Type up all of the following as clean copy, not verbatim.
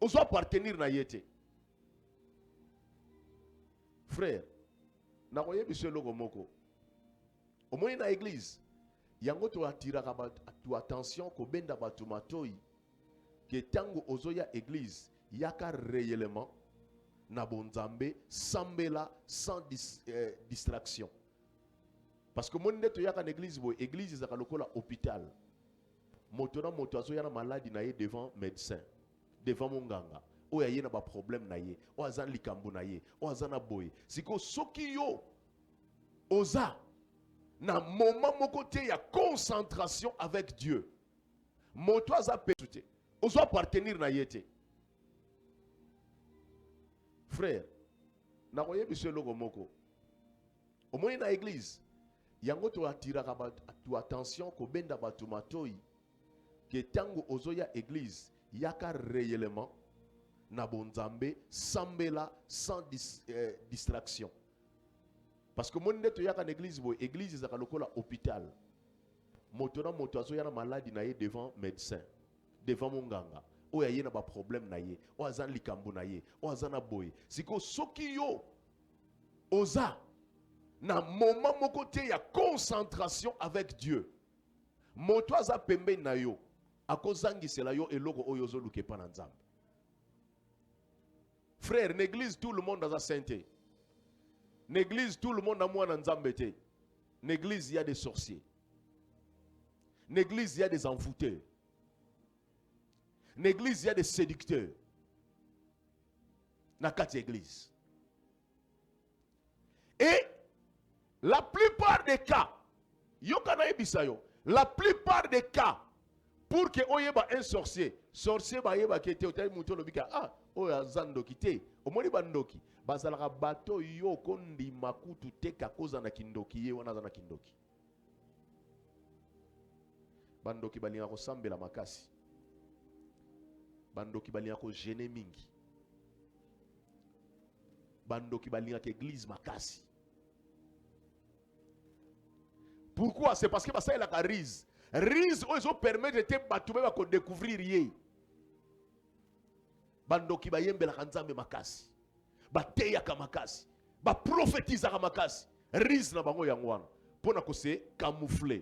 ozo appartenir na yete. Frère, na koye biso eloko moko. Au moins na église, yango to atiraka tu attention ko benda batu matoi que tango ozoya église yaka réellement na bonzambe sambela sans distraction. Parce que mon neto yaka na église bo église zaka lokola hôpital. Moto na moto azoya na maladie na ye devant médecin, devant monganga. Oya ye na ba problème na ye, o azan likambo na ye, o azana boy. Siko soki yo oza na moment moko te ya concentration avec Dieu. Moto aza petute. Ozo appartenir na yete. Frère, na koye biso eloko moko. Au moins na église, yango to atiraka tu attention ko benda batu matoi que tango ozoya église yaka réellement na bonzambe sambela sans distraction. Parce que mon neto yaka na église bo église zaka lokola hôpital. Moto na moto azoya na maladie na ye devant médecin, devant monganga. Oya ye na ba problème na ye, o azan likambo na ye, o azana boy. Siko soki yo oza na moment moko te ya concentration avec Dieu. Moto aza pembe na yo akozangisela yo eloko oyo zoluke pa na nzambe. Frère, l'église tout le monde a sainteté. L'église tout le monde a moi dans nzambe. L'église il y a des sorciers. L'église il y a des envoûteurs. L'église il y a des séducteurs. Na kati église. Et la plupart des cas, la plupart des cas, pour que oyeba un sorcier ba yeba kete otai muto lobika oya zandoki te omoni bandoki bazalaka bato yo kondi makutu te kakoza na kindoki ye wana na kindoki bandoki balinga ko sambela makasi bandoki balinga ko gêner mingi bandoki balinga ke église makasi. Pourquoi? C'est parce que ça est la carise. Rise ozo permet de te batouber ko découvrir ye. Bandoki ba yembela kanzambe makasi. Ba teya ka makasi. Ba prophétisa ka makasi. Rise na bango yangwana. Pona ko se camoufler.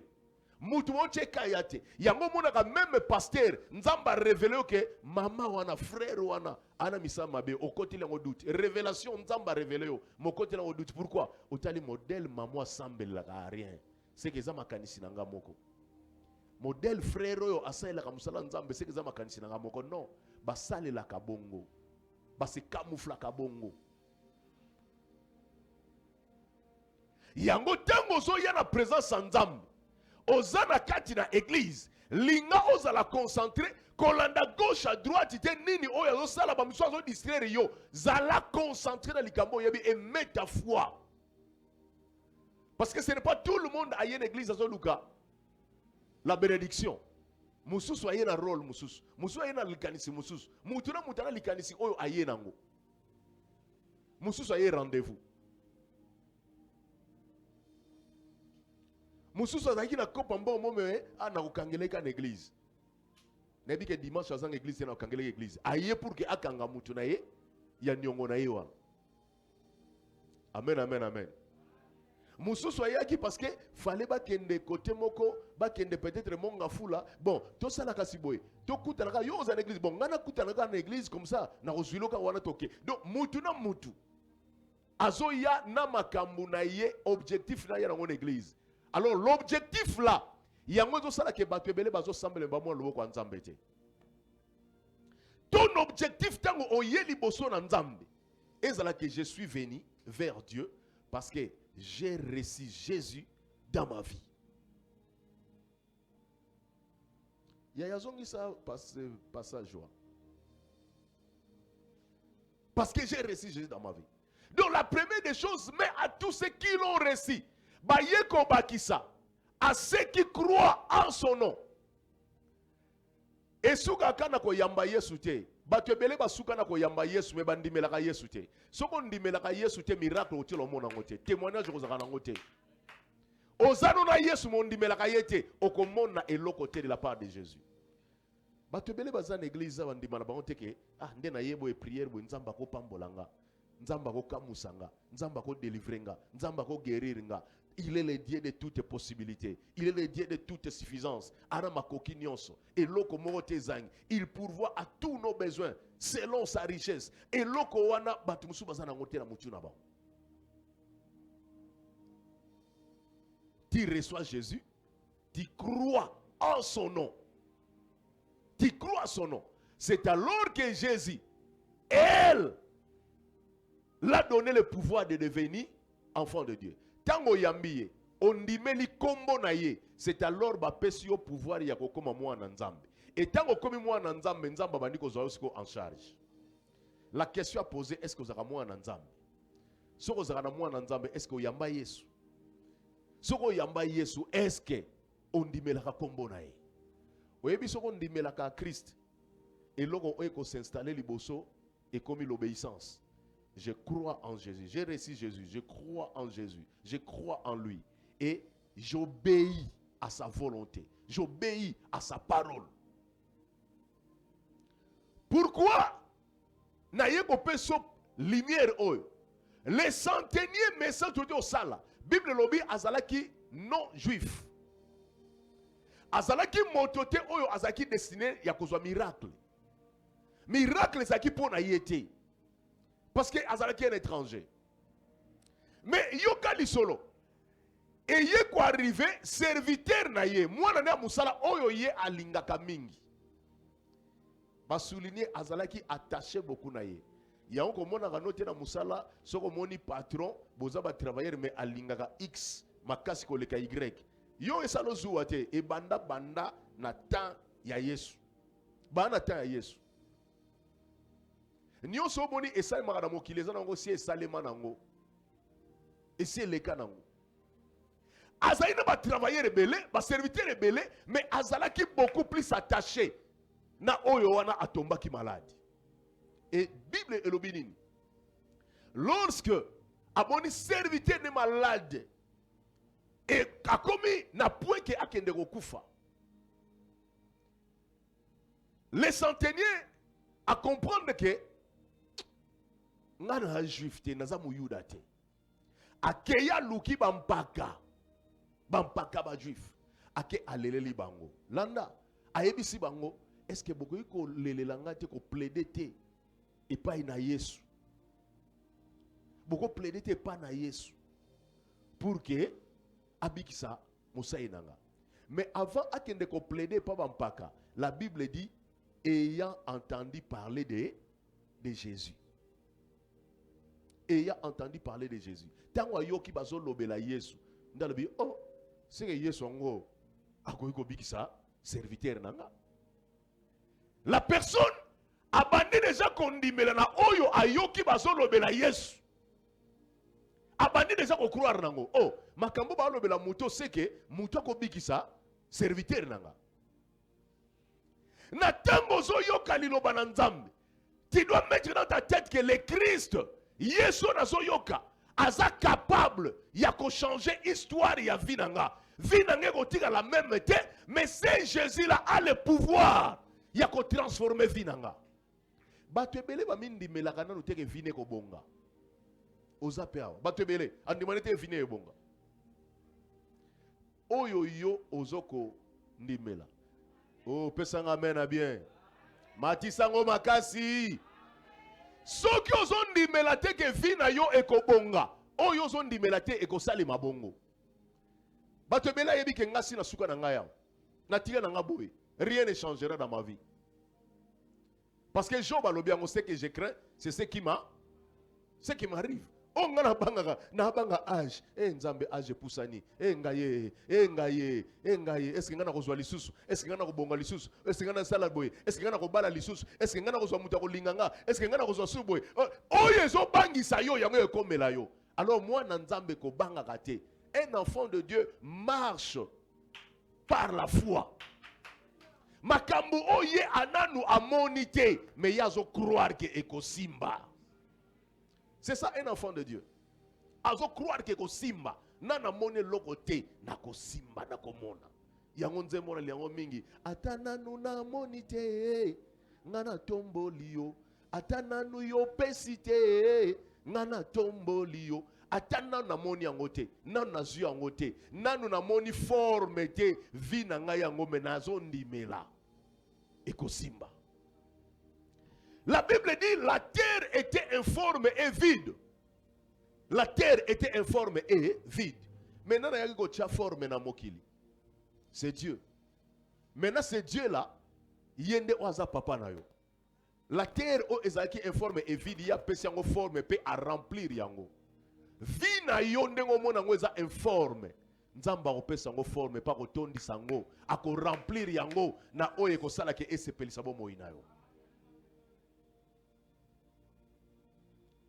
Mutu moche kayate. Yango mona ka même pasteur nzamba révélé que mama wana frère wana ana misama be okoti la doute. Révélation nzamba révélé yo. Mokoti la doute. Pourquoi? Otali modèle maman sambela ka rien. C'est que ça makanisi nanga moko. Modèle frère yo asalela ka musala nzambe c'est que ça makanisi nanga moko non. Basalela ka bongo. Base camoufla ka bongo. Yango tango zo ya na présence nzambe. Ozana kati na église. Linga oza la concentrer. Kolanda gauche à droite ite nini oya zo sala ba miso zo distraire yo. Zala concentrer na likambo yebi et mettre ta foi. Parce que ce n'est pas tout le monde a une église à Zoluka. La bénédiction. Moussous soyez dans rôle moussous. Moussous soyez dans likanisi moussous. Moutuna moutana likanisi oyo aye nango. Moussous soyez rendez-vous. Moussous soyez na kopa mbo momé na kokangeleka na église. Nebi que dimanche à l'église na kokangeleka église. Aye pour que akanga moutuna ye ya nyongo na ye wa. Amen amen amen. Moussou soyaki parce que fallait ba kende côté moko ba kende peut-être monga fula bon to sala kasiboy to kutanaka yo za l'église bon ngana kutanaka na église comme ça na rozuiloka wana toke donc mutu na mutu azoya na makambu na ye objectif na ya na église alors l'objectif là yango zo sala ke bato ebele bazo sambele ba mo loboko nzambe te ton objectif tango oyeli boso na nzambe ezala que je suis venu vers Dieu parce que j'ai reçu Jésus dans ma vie. Il y a ça passage. Parce que j'ai reçu Jésus dans ma vie. Donc la première des choses, mais à tous ceux qui l'ont reçu, à ceux qui croient en son nom. Et souka kana ko yamba Yesu te. Bato ebele basuka na ko yamba Yesu me bandimelaka Yesu te. Soko ndimelaka Yesu te miracle otilo mona ngote. Témoignage kozaka na ngote. Ozano na Yesu mondimelaka yete okomona eloko te de la part de Jésus. bato ebele baza na église bandima na bango te ke nde na yebo e prière bo nzamba ko pambolanga, nzamba ko kamusanga, nzamba ko délivrer, nzamba ko guérir nga. Il est le Dieu de toutes possibilités. Il est le Dieu de toute suffisance. Et il pourvoit à tous nos besoins selon sa richesse. Et tu reçois Jésus, tu crois en son nom. Tu crois en son nom. C'est alors que Jésus, elle, l'a donné le pouvoir de devenir enfant de Dieu. Tango yambiye, ondimeli kombo na ye, c'est alors bapesi yo pouvoir ya kokoma mwana nzambe. Et tango komi mwana nzambe, nzamba bandi kozwa yo en charge. La question à poser, est-ce que vous avez mwana nzambe? Si vous avez mwana nzambe, est-ce que vous yamba Yesu? Si vous yamba Yesu, est-ce que ondimelaka kombo na ye? Oyebi soko ondimelaka Christ, et loko eko s'installer liboso et comme l'obéissance. Je crois en Jésus. J'ai reçu Jésus. Je crois en Jésus. Je crois en lui. Et j'obéis à sa volonté. J'obéis à sa parole. Pourquoi n'ayez pas lumière oyo? Les centeniers message de Sala. Bible lobby azalaki non juif. Azalaki motote oyo azalaki destiné ya kozwa miracle. Miracle zaki pona yete. Parce que azalaki un étranger. Mais yoka lisolo. Et ye ko arrivé serviteur na ye. Mwana na musala oyo ye alingaka mingi. Ba souligner azalaki attaché beaucoup na ye. Ya on komona ga note na musala soko moni patron boza ba travailleur mais alingaka X makasi ko leka Y. Yo esalo zuwa te e banda na temps ya Yesu. Bana temps ya Yesu. Nyo so boni esali makana mokili za nango si esalema nango. Esi eleka nango. Azali na ba travailleur rebelle, ba serviteur rebelle, mais azalaki beaucoup plus attaché na oyo wana atombaki malade. Et Bible elobi nini? Lorsque aboni serviteur de malade et akomi na point que akende kokufa. Les centeniers à comprendre que ngana juif te naza muyuda te. Akeya luki bampaka ba juif. Ake aleleli bango. Landa ayebisi bango, est-ce que beaucoup ko lelelanga te ko plaider te et pas na Yesu. Beaucoup plaider te pas na Yesu. Pour que abikisa musainanga. Mais avant akende ko plaider pas bampaka, la Bible dit ayant entendu parler de Jésus. Ayant entendu parler de Jésus. Tango yoki bazo lobela Yesu. Ndalobi oh c'est que Yesu ngo akoyiko bikisa serviteur nanga. La personne abandonne déjà kondimela na oyo ayoki bazo lobela Yesu. Abandonne déjà ko croire nango. Oh makambo ba lobela muto c'est que muto ko bikisa serviteur nanga. Na tango zo yoka liloba na Nzambe. Tu dois mettre dans ta tête que le Christ Yesu nazo yoka aza capable ya ko changer histoire ya vie nanga. Vie nanga ko tika la même té, mais c'est Jésus là a le pouvoir ya ko transformer vie nanga. Bato ebele ba mindi melaka na teke vie ne ko bonga. Oza pe awa. Bato ebele andimane te vie ne bonga. Oyo yo ozoko ndimela. Oh pesanga amen a bien. Matisango makasi. Soki ozondimela te ke vi na yo ekobonga, oyo ozondimela te ekosalema bongo. Bato ebele yebi ke ngasi na suka na ngai awa. Na tika na nga boye. Rien ne changera dans ma vie. Parce que Job alobi yango, ce que je crains, c'est ce qui m'arrive. Oh ngana banga âge, nzambe âge pusani, ngaye, est-ce que ngana kozwa lisusu, est-ce que ngana kobonga lisusu, est-ce que ngana sala boye, est-ce que ngana kobala lisusu, est-ce que ngana kozwa muta kolinganga, est-ce que ngana kozwa su boye. Oh yezo bangisa yo yango ekomela yo. Alors moi na nzambe ko banga kate. Un enfant de Dieu marche par la foi. Makambo oye ananu amonite, mais yazo croire que ekosimba. C'est ça un enfant de Dieu. Azo croire que ko simba, nana mone lokote na ko simba na ko mona. yango nzembo na yango mingi ata nanu na monite ngana tomboli yo ata nanu yo pesi te ngana tomboli yo ata nanu na moni yango te nanu na zwi yango te nanu na moni forme te vi na ngai yango me nazondimela ekosimba. La Bible dit la terre était informe et vide. La terre était informe et vide. Maintenant il y a une forme na mokili. C'est Dieu. Maintenant c'est Dieu là. Yende oaza papa na yo. La terre o ezaki informe et vide ya pesi yango forme pe a remplir yango. Vi na yo ndengo mona ngo eza informe. Nzamba ko pesa yango forme pa ko tondisa yango ako remplir yango na oye ko sala ke esepelisa bo moyi na yo.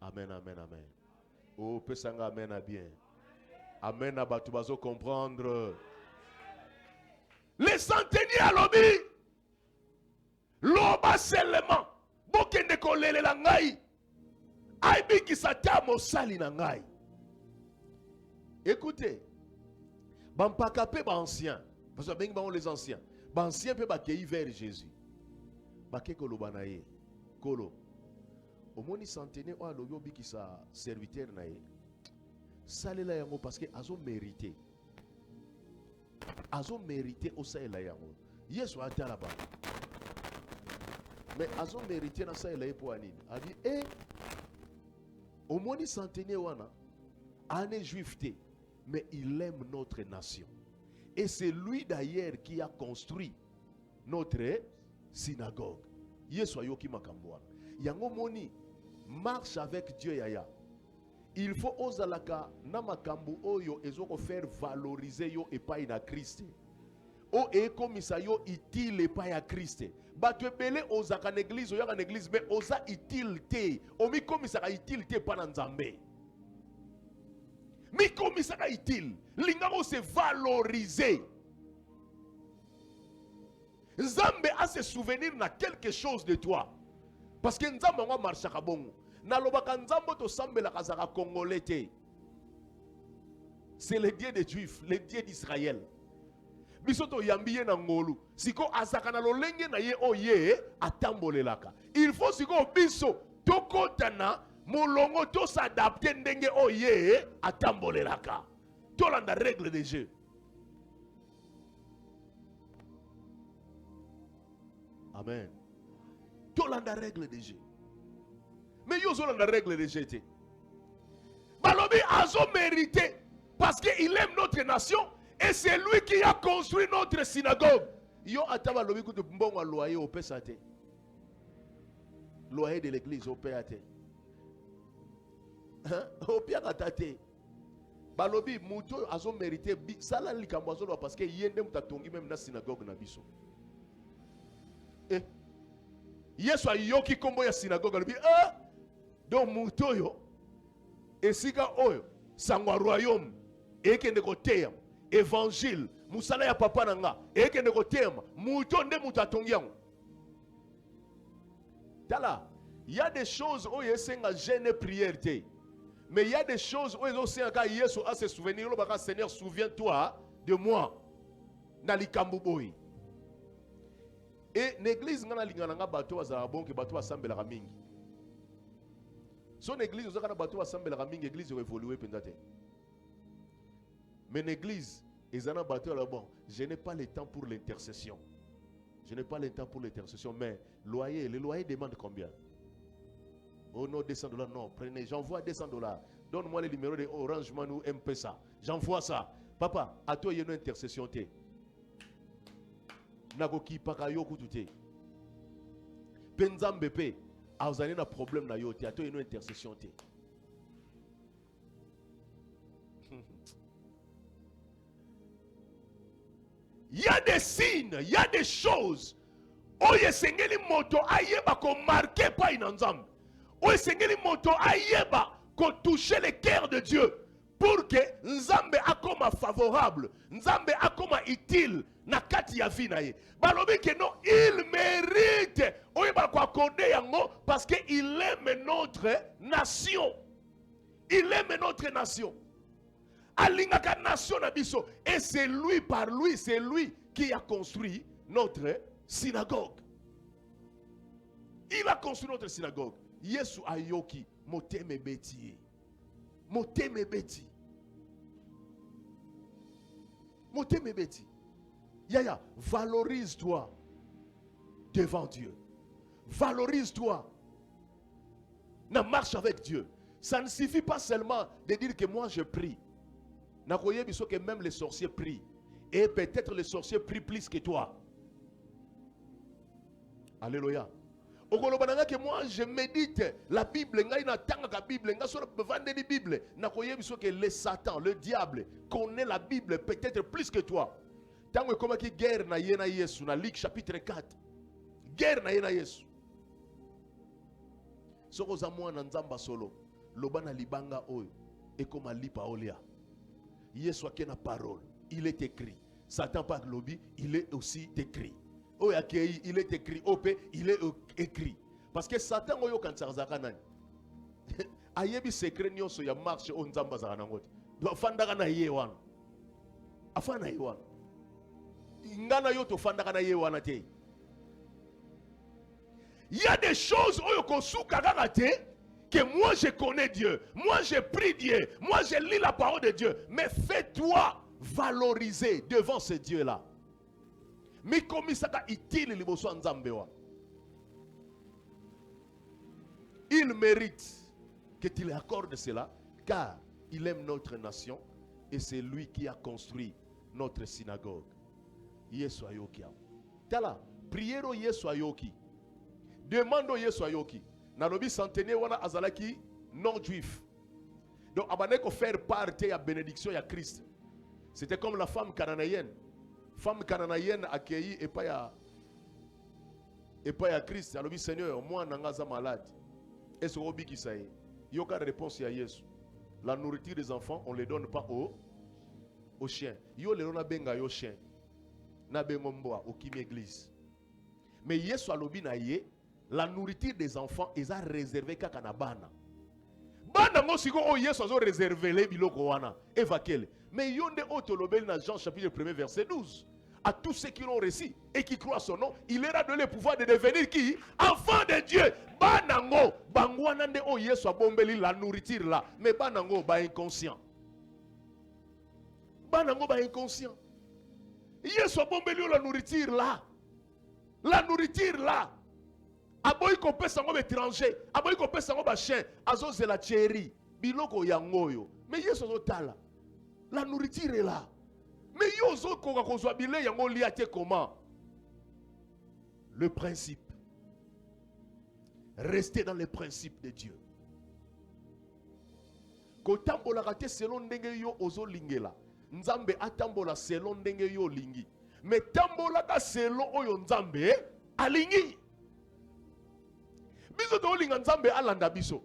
Amen, amen, amen. Oh, pesanga amen à bien. Amen à batu bazo comprendre. Les centeniers à l'obi. Loba seulement. Bokende kolele la ngai. Aibi ki sata mosali na ngai. Écoutez. Bampaka pe ba ancien. Parce que bengi ba les anciens. Ba ancien pe ba kei vers Jésus. Ba ke koloba na ye. Kolo. Omoni centenaire o alobi obiki sa serviteur na ye salela yango parce que azo mérité o salela yango Yesu ata là-bas mais azo mérité na salela ye po anini a dit omoni centenaire wana ane juif te mais il aime notre nation et c'est lui d'ailleurs qui a construit notre synagogue. Yesu ayoki makambo wana yango moni marche avec Dieu yaya. Il faut ozalaka na makambo oyo ezoko faire valoriser yo epai na Christ. O ekomisa yo utile epai ya Christ. Bato ebele ozaka na église oya na église mais oza utile te. Omi komisaka utile te pa na Nzambe. Mi komisaka utile. Lingako se valoriser. Nzambe a se souvenir na quelque chose de toi. Parce que Nzambe nga marchaka bongo. Na lobaka Nzambe to sambela kazaka congolais te. C'est le Dieu des Juifs, le Dieu d'Israël. Biso to yambiye na ngolu. Siko azaka na lolenge na ye oye atambolelaka. Il faut siko biso tokotana molongo to s'adapter ndenge oye atambolelaka. Tolanda règle de jeu. Amen. Tolanda règle de jeu. Mais yo zolanda règle de jeu. Balobi azo mérité parce qu'il aime notre nation et c'est lui qui a construit notre synagogue. Yo ataba lobi kutu mbongo loyer au pesate. Loyer de l'église au péate. Hein? Au piagatate. Balobi muto azo mérité sala likambo azo parce que yende mutatongi même na synagogue na biso. Yesu ayoki kombo ya synagogue alobi donc muto yo esika oyo sangwa royaume ekende koteya évangile musala ya papa nanga ekende kotema muto nde muto atongi yango. Tala, il y a des choses où yesenga jeûne prière te. Mais il y a des choses où yesenga Yesu a se souvenir lo baka Seigneur souviens-toi de moi. Na likambo boy. Et l'église ngana lingana nga bato bazala bonke bato basambela ka mingi. Son église ozaka bato basambela ka mingi église évoluer pendate. Mais l'église ezana bato là bon, je n'ai pas le temps pour l'intercession. Je n'ai pas le temps pour l'intercession mais le loyer demande combien? Oh non, $200 non, prenez, j'envoie $200. Donne-moi le numéro de Orange Money ou M-Pesa. J'envoie ça. Papa, à toi il y a une intercession te. Nagoki paka yoku tute. Penzambe pe azali na problème na yote ato une intercession te. Il y a des signes, il y a des choses. Oye sengeli moto ayeba ko marqué pa inanzambe. Oye sengeli moto ayeba ko toucher le cœur de Dieu pour que Nzambe akoma favorable, Nzambe akoma utile na kati ya vie na ye. Balobi que non, il mérite oyeba ko accorder yango parce que il aime notre nation. Il aime notre nation. Alingaka nation na biso et c'est lui par lui, c'est lui qui a construit notre synagogue. Il a construit notre synagogue. Yesu ayoki moteme beti. Moteme beti. Moteme beti. Yaya, valorise-toi devant Dieu. Valorise-toi. Na marche avec Dieu. Ça ne suffit pas seulement de dire que moi je prie. Na koye biso que même les sorciers prient. Et peut-être les sorciers prient plus que toi. Alléluia. Que moi je médite la Bible, la Bible, Bible. Que le Satan, le diable connaît la Bible peut-être plus que toi. Tant que comme qui guerre na yena Yesu na Luc chapitre 4. Guerre na yena Yesu. Soko za mwana nzamba solo, lobana libanga oyo et comme lipa olia. Yesu akena parole, il est écrit. Satan par lobby, il est aussi écrit. Il est écrit. Il est écrit. Parce que Satan oyo kantsazaka nani. Ayebi secret nyonso ya marche on nzamba za nangote. Do fandaka na yewana. Afana yewana. Ngana yo to fandaka na yewana te. Il y a des choses oyo kosuka kaka te que moi je connais Dieu. Moi je prie Dieu. Moi je lis la parole de Dieu. Mais fais-toi valoriser devant ce Dieu-là. Mais comme ça utile liboso nzambewa. Il mérite que tu lui accordes cela car il aime notre nation et c'est lui qui a construit notre synagogue. Yesu ayoki. Tala, priero Yesu ayoki. Demande Yesu ayoki. Nalobi centenaire wana azalaki non juif. Donc abane ko faire partie ya bénédiction ya Christ. C'était comme la femme cananéenne. Femme cananéenne accueillie et pas ya Christ. Alors, Seigneur, moi, je suis malade. Est-ce que vous avez ça? Il y a une réponse à Jésus. La nourriture des enfants, on ne les donne pas aux chiens. Il y a les chiens. Na bengomboa au kim église. Mais Yesu alobi na ye, la nourriture des enfants est réservée kaka na bana. Bana ngo siko o Yesu azo réservé les biloko wana. Évakele. Mais yonde otolobel na Jean chapitre 1 verset 12. À tous ceux qui l'ont reçu et qui croient son nom, il leur a donné le pouvoir de devenir qui? Enfants de Dieu. Banango, bangwanande o Yesu abombeli la nourriture là, mais banango ba inconscient. Banango ba inconscient. Yesu abombeli la nourriture là. La nourriture là. Aboy ko pesa ngo étranger, aboy ko pesa ngo ba chien, azoze la chéri, biloko yangoyo. Mais Yesu azotala. La nourriture est là. Mais yozo koka kozwa bile yango liate comment? Le principe. Restez dans les principes de Dieu. Kotambola kate selon ndenge yo ozo lingela. Nzambe atambola selon ndenge yo lingi. Mais tambola ka selon oyo nzambe alingi. Biso to linga nzambe alanda biso.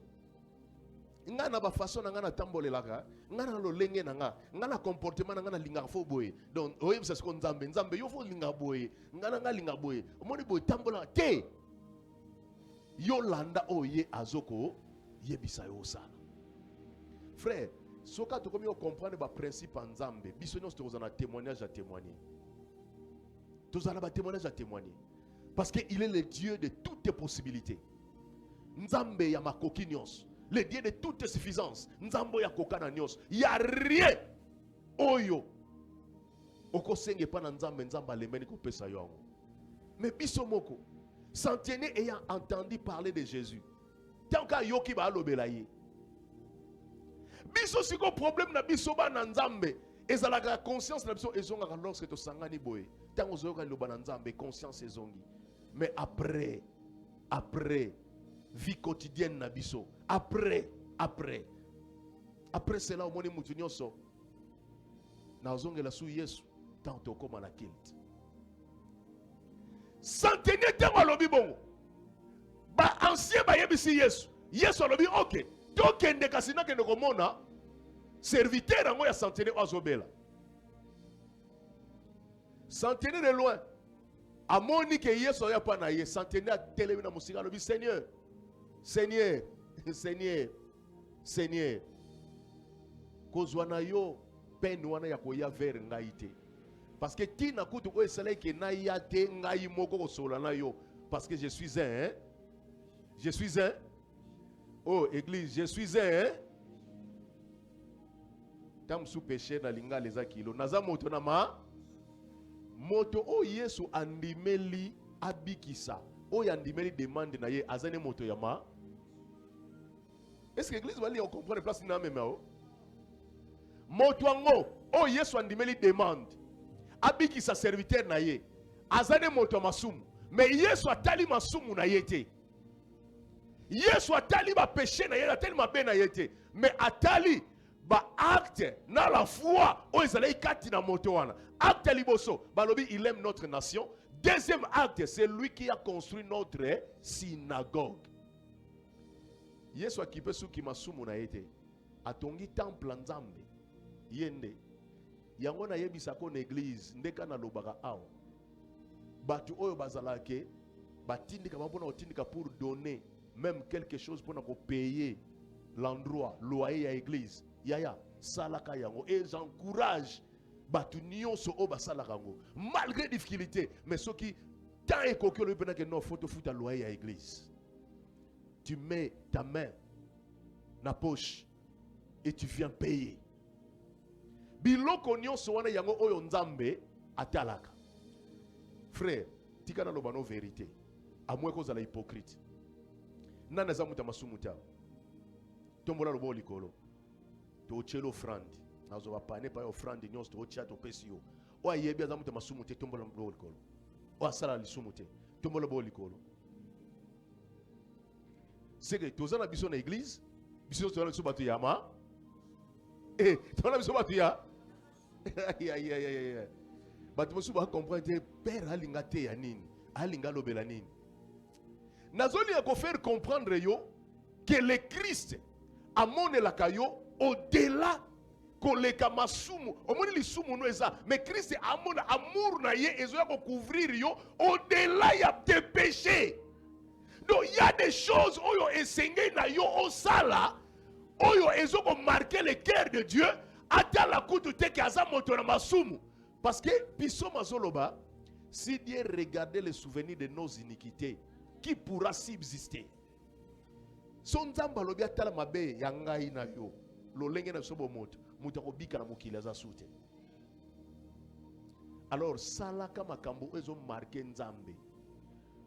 Nga na ba façon nga na tambolelaka, nga na lolenge na nga na comportement na nga na linga fo boye. Donc oyem sa ko nzambe yo fo linga boye, nga na nga linga boye. Omoni boye tambola te. Yo landa oye azoko yebisa yo sala. Frère, soka to komi o comprendre ba principe nzambe, biso nyos to na témoignage à témoigner. To zana ba témoignage à témoigner. Parce que il est le Dieu de toutes les possibilités. Nzambe ya makoki nyos. Le Dieu de toute suffisance. Nzambo ya kokana nyos. Il n'y a rien. Oyo. Oko senge pa na nzambe nzamba lemeni ko pesa yo. Mais biso moko. Centenaire ayant entendu parler de Jésus. Tant ka yoki ba alobela ye. Biso siko problème na biso ba na nzambe. Ezala la conscience na biso ezonga lorsque to sangani boye. Tant ozoka loba na nzambe conscience ezongi. Mais après vie quotidienne na biso. Après cela au moni mutu nyonso na ozongela su Yesu tant okoma na kilt. Centenaire tango alobi bongo. Ba ancien ba yebisi Yesu. Yesu alobi OK. Tokende kasina kende komona serviteur ango ya centenaire azobela. Centenaire de loin. Amoni ke Yesu ya pa na ye centenaire telemi na musika alobi Seigneur, kozwana yo peine wana ya koya vers ngai te. Parce que tina kutu o esala ke na ya te ngai moko ko sola na yo parce que je suis un. Je suis un. Oh église, je suis un. Tam sous péché na linga les akilo. Naza moto na ma moto o Yesu andimeli abikisa. O yandimeli demande na ye azane moto ya ma. Est-ce que l'église va lire on comprend les places na même o? Moto ngo o Yesu andimeli demande. Abiki sa serviteur na ye azane moto masumu mais Yesu atali masumu na ye te. Yesu atali ba péché na ye atali mabe na ye te mais atali ba acte na la foi o ezalai kati na moto wana. Acte liboso balobi il aime notre nation. Deuxième acte c'est lui qui a construit notre synagogue. Yesu akipe suki masumu na ye te atongi temple nzambe yende. Yango na yebisa ko na église ndeka na lobaka awa batu oyo bazalake batindika mapona otindika pour donner même quelque chose pour ko payer l'endroit loyer ya église yaya salaka yango et j'encourage batu nyonso o basalaka yango malgré difficulté mais soki tant ekoki le pena que non faut te foutre loyer ya église tu mets ta main na poche et tu viens payer. Biloko nyonso wana yango oyo nzambe atalaka. Frère, tika na lobano vérité. Amwe ko zala hypocrite. Nana za muta masumuta. Tombola lobo likolo. To chelo offrande. Nazo ba pane pa offrande nyonso to chia to pesi yo. O ayebi za muta masumute tombola lobo likolo. O asala lisumute. Tombola lobo likolo. C'est que tozana biso na église, biso tozana biso batu yama. Tozana biso batu ya But vous pouvez comprendre que père alinga te ya nini, alinga lobela nini. Nazoli ya ko faire comprendre yo que le Christ amone la kayo au-delà koleka masumu. Omoni li sumu no eza, mais Christ amone amour na ye ezo ya ko couvrir yo au-delà ya tes péchés. Donc il y a des choses oyo esengé na yo au sala oyo ezo ko marquer le cœur de Dieu. Atala kutu teke aza moto na masumu. Parce que biso mazoloba, si Dieu regardait les souvenirs de nos iniquités, qui pourra subsister? Son nzamba lobi atala mabe ya ngai na yo. Lolenge na sobo moto, muta ko bika na mokili aza sute. Alors salaka makambo ezo marquer nzambe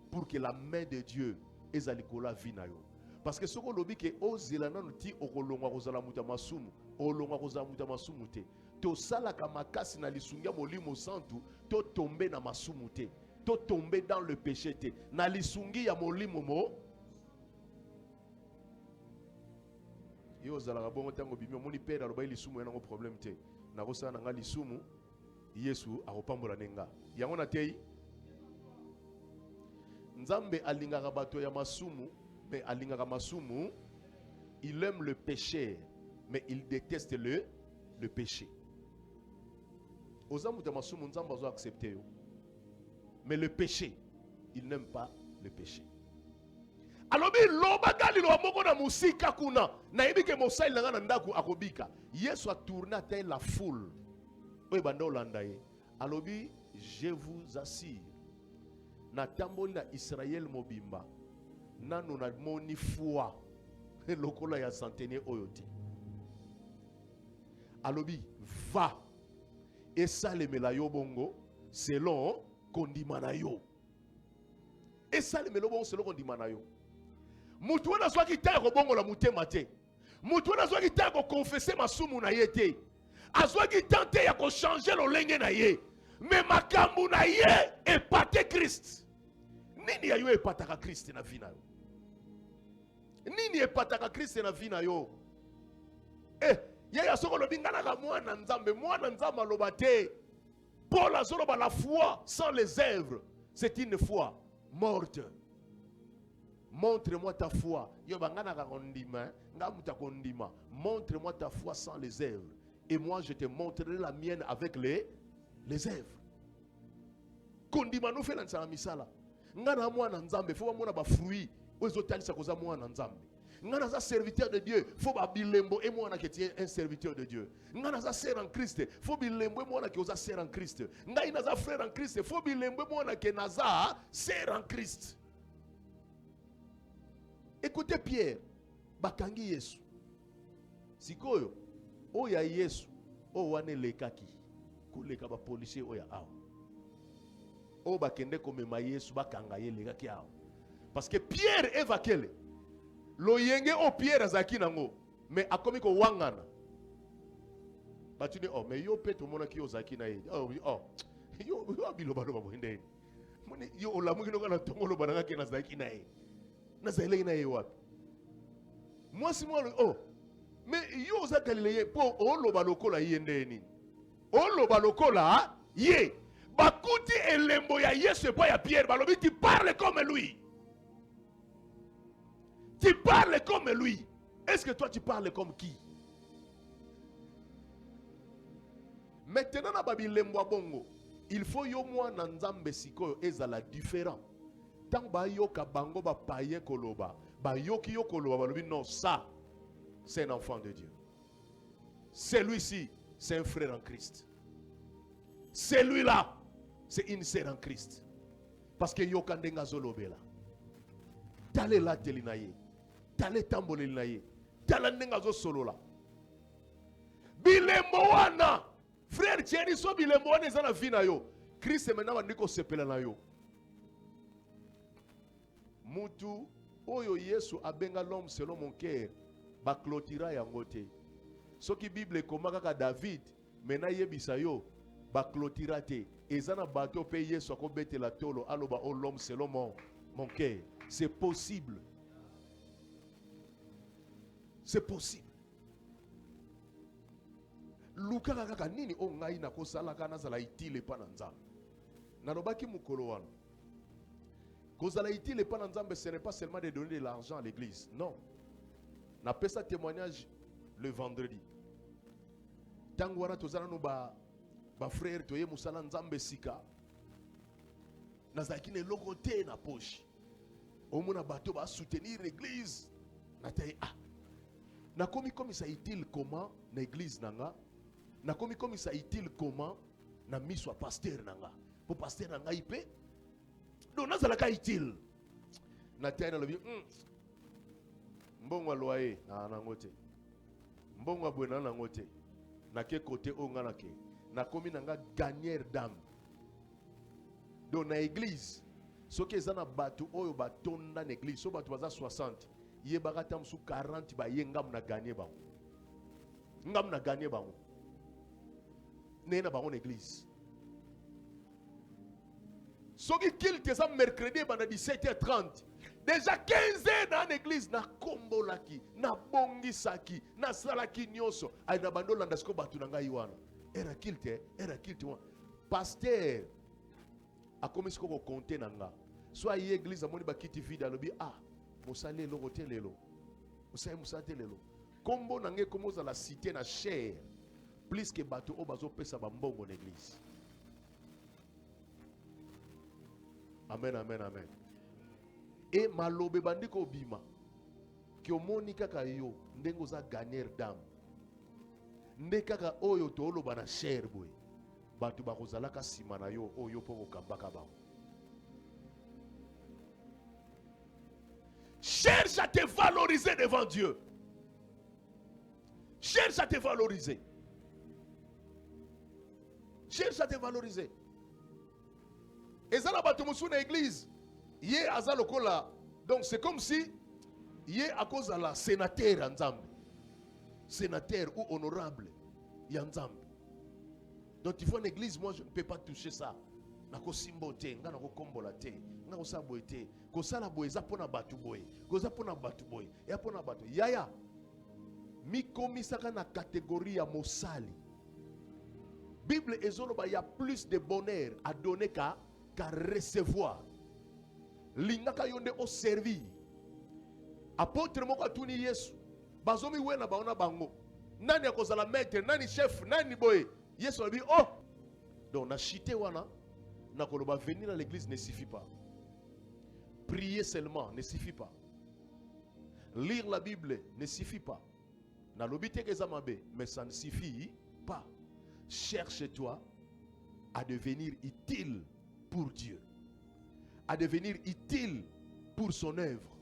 pour que la main de Dieu ezali kola vi na yo. Parce que ce qu'on lobi que ozela nanu ti okolongwa kozala muta masumu. Olonga kozala muta masumu te to salaka makasi na lisungia molimo santu to tomber na masumu te to tomber dans le péché te na lisungi ya molimo mo yo zalaka bongo tango bimi moni père aloba lisumu yana ngo problème te na kosala nga lisumu Yesu akopambola nenga yango na tei nzambe alingaka bato ya masumu mais alingaka masumu il aime le péché mais il déteste le péché. Mais le péché, il n'aime pas le péché. Alors, Yesu a tourné à la foule. Alors, je vous assure, na tamboli na Israël mobimba, nanu na moni foi, lokola ya centenaire oyoti. Alobi va et ça le melayo bongo selon kondimana yo et ça le melayo bongo selon kondimana yo mutu wana zwa kitaya ko bongo la mutema te mutu wana zwa kitaya ko confesser masumu na ye te azwa kitante ya ko changer lolenge na ye mais makambu na ye epate Christ nini ya yo epataka Christ na vie na yo nini epataka Christ na vie na yo Yaya soko lobingana ka mwana nzamba lobate. Paul a zoloba la foi sans les œuvres, c'est une foi morte. Montre-moi ta foi. Yo bangana ka kondima, ngamuta kondima. Montre-moi ta foi sans les œuvres et moi je te montrerai la mienne avec les œuvres. Kondima no fela nsala misala. Ngana mwana nzambe fo mona ba fruit ozo talisa koza mwana nzambe. Nga naza serviteur de Dieu. Faut ba bilembo et moi na que un serviteur de Dieu. Nga naza sœur en Christ. Faut bilembo et moi na que oza sœur en Christ. Nga inaza frère en Christ. Faut bilembo et moi na que naza sœur en Christ. Écoutez Pierre. Bakangi Yesu. Sikoyo. Oya Yesu. O wane lekaki. Kuleka ba policier oya awa. O bakende komema Yesu bakanga ye lekaki awa. Parce que Pierre évakele. Lo yenge o Pierre azaki nango. Mais akomi ko wangana. Batuni oh mais yo pe to mona ki ozaki na ye. Oh yo abilo balo babwende. Moni yo olamu kino kana tongolo bananga ke nazaki na ye. Nazele na ye wapi? Moi si moi oh mais yo za Galiléen po o loba lokola yende ni. O loba lokola ye. Bakuti elembo ya Yesu pa ya Pierre balobi tu parles comme lui. Tu parles comme lui. Est-ce que toi tu parles comme qui? Maintenant na babilembo bongo, il faut yo mwa na nzambe sikoyo ezala différent. Tant ba yoka bango ba paye koloba, ba yoki yo koloba balobi non ça c'est un enfant de Dieu. Celui-ci c'est un frère en Christ. Celui-là c'est une sœur en Christ. Parce que yoka ndenga zolobela. Tale la telinaye. Tale tamboleli na ye. Tala ndenga zo solola. Bilembo wana. Frère Thierry so bilembo wana ezana vie na yo. Christ maintenant va ndiko sepela na yo. Mutu oyo Yesu abenga l'homme selon mon cœur. Ba clôtira yango te. Soki Bible komaka ka David mena yebisa yo ba clôtira te. Ezana bato pe Yesu akobetela tolo aloba o l'homme selon mon cœur. C'est possible. C'est possible. Luka kaka nini o ngai na kosala kana zala itile pa na nzambe. Nalobaki mukolo wana. Kozala itile pa na nzambe, ce n'est pas seulement de donner de l'argent à l'église. Non. Na pesa témoignage le vendredi. Tango wana tozana no ba frère toye musala nzambe sika. Nazaki ne lokote na poche. Omona bato ba soutenir l'église. Nataye nakomi comme ça utile comment na église nanga. Nakomi comme ça utile comment na miswa pasteur nanga. Pour pasteur nanga ipe. Donc nazala ka utile. Nataye na lobi mbongo loyer na nangote. Mbongo abwena na nangote. Na ke côté onga na ke. Nakomi nanga gagneur d'âme. Donc na église soki ezana bato oyo batonda na église so bato baza 60 ye bakata msu 40 ba ye ngam na gagner bango. Ngam na gagner bango. Ne na bango na église. Soki kilte ça mercredi banda 17h30. Déjà 15 ans dans l'église na kombolaki, na bongisaki, na salaki nyoso. Ay na bando landasko batu na ngai wana. Era kilte wana. Pasteur a commis ko compter nanga. Soit y église amoni ba kiti vide alobi mosale lo hotelelo. Musate lelo. Kombo nangé comme za la cité na cher. Plus que bato o bazo pesa ba mbongo na église. Amen, amen, amen. Et malobe bandiko bima. Ki omoni kaka yo ndengo za gagner d'âme. Nde kaka oyo to oloba na cher boy. Batu bakozalaka sima na yo oyo po kambaka ba. Cherche à te valoriser devant Dieu. Cherche à te valoriser. Cherche à te valoriser. Et ça là batu musu na église. Yé azalokola. Donc c'est comme si yé à cause de la sénateur Nzambe. Sénateur ou honorable Nzambe. Donc il faut une église, moi je ne peux pas toucher ça. Nako simbo te, nga nako kombola te, nga ko sa boy te, ko sala boy za pona batu boy, ko za pona batu boy, ya pona batu. Yaya. Mi komisaka na catégorie ya mosali. Bible ezoloba y a plus de bonheur à donner qu'à recevoir. Lingaka yonde au servir. Apôtre moko atuni Yesu. Bazomi wena baona bango. Nani akozala maître, nani chef, nani boy. Yesu a dit donc na chité wana na koloba venir à l'église ne suffit pas. Prier seulement ne suffit pas. Lire la Bible ne suffit pas. Mais ça ne suffit pas. Cherche-toi à devenir utile pour Dieu. À devenir utile pour son œuvre.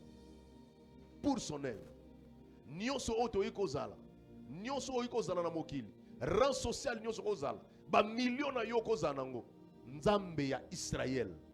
Pour son œuvre. Nyonso oto ikozala. Nyonso ikozala na mokili. Rang social nyonso kozala. Ba million na yo kozala nango. Nzambe ya Israël